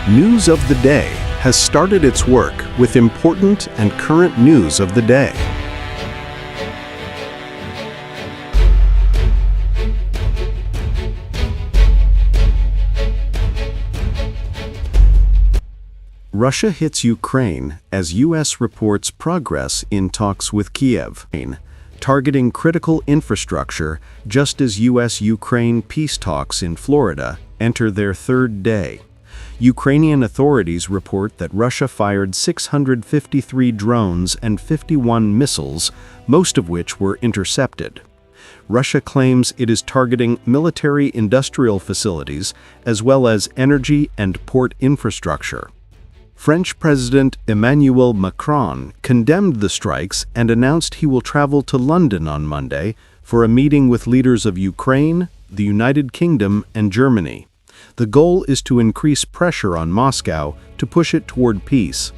News of the Day has started its work with important and current news of the day. Russia hits Ukraine as U.S. reports progress in talks with Kyiv, targeting critical infrastructure just as U.S.-Ukraine peace talks in Florida enter their third day. Ukrainian authorities report that Russia fired 653 drones and 51 missiles, most of which were intercepted. Russia claims it is targeting military-industrial facilities as well as energy and port infrastructure. French President Emmanuel Macron condemned the strikes and announced he will travel to London on Monday for a meeting with leaders of Ukraine, the United Kingdom, and Germany. The goal is to increase pressure on Moscow to push it toward peace.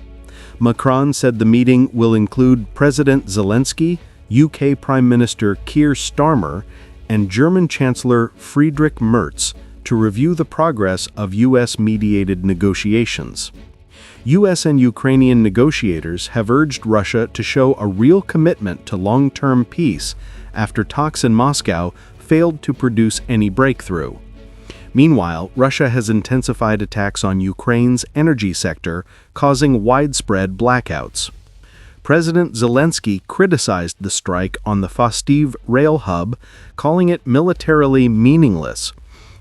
Macron said the meeting will include President Zelensky, UK Prime Minister Keir Starmer, and German Chancellor Friedrich Merz to review the progress of US-mediated negotiations. U.S. and Ukrainian negotiators have urged Russia to show a real commitment to long-term peace after talks in Moscow failed to produce any breakthrough. Meanwhile, Russia has intensified attacks on Ukraine's energy sector, causing widespread blackouts. President Zelensky criticized the strike on the Fastiv rail hub, calling it militarily meaningless.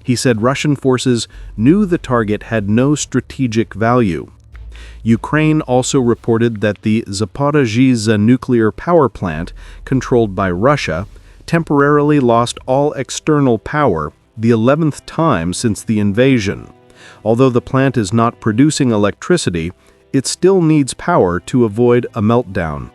He said Russian forces knew the target had no strategic value. Ukraine also reported that the Zaporizhzhia nuclear power plant, controlled by Russia, temporarily lost all external power, the 11th time since the invasion. Although the plant is not producing electricity, it still needs power to avoid a meltdown.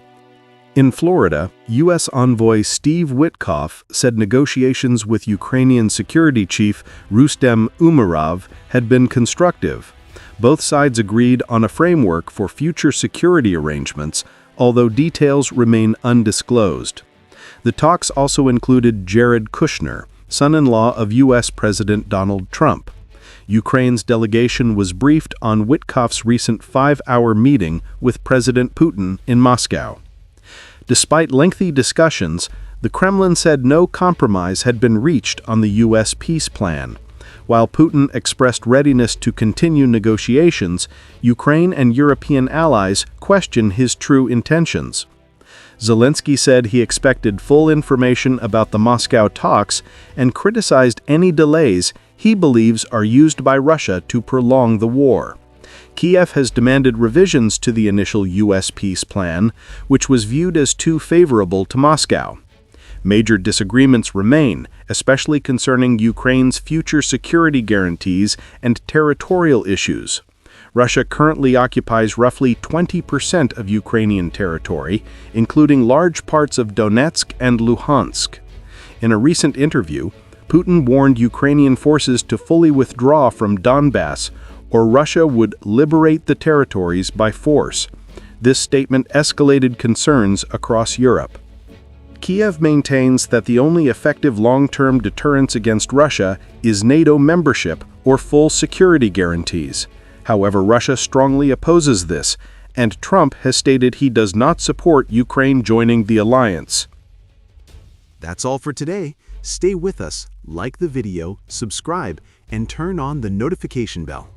In Florida, U.S. envoy Steve Witkoff said negotiations with Ukrainian security chief Rustem Umerov had been constructive. Both sides agreed on a framework for future security arrangements, although details remain undisclosed. The talks also included Jared Kushner, son-in-law of U.S. President Donald Trump. Ukraine's delegation was briefed on Witkoff's recent 5-hour meeting with President Putin in Moscow. Despite lengthy discussions, the Kremlin said no compromise had been reached on the U.S. peace plan. While Putin expressed readiness to continue negotiations, Ukraine and European allies question his true intentions. Zelensky said he expected full information about the Moscow talks and criticized any delays he believes are used by Russia to prolong the war. Kyiv has demanded revisions to the initial U.S. peace plan, which was viewed as too favorable to Moscow. Major disagreements remain, especially concerning Ukraine's future security guarantees and territorial issues. Russia currently occupies roughly 20% of Ukrainian territory, including large parts of Donetsk and Luhansk. In a recent interview, Putin warned Ukrainian forces to fully withdraw from Donbass, or Russia would liberate the territories by force. This statement escalated concerns across Europe. Kyiv maintains that the only effective long-term deterrence against Russia is NATO membership or full security guarantees. However, Russia strongly opposes this, and Trump has stated he does not support Ukraine joining the alliance. That's all for today. Stay with us, like the video, subscribe, and turn on the notification bell.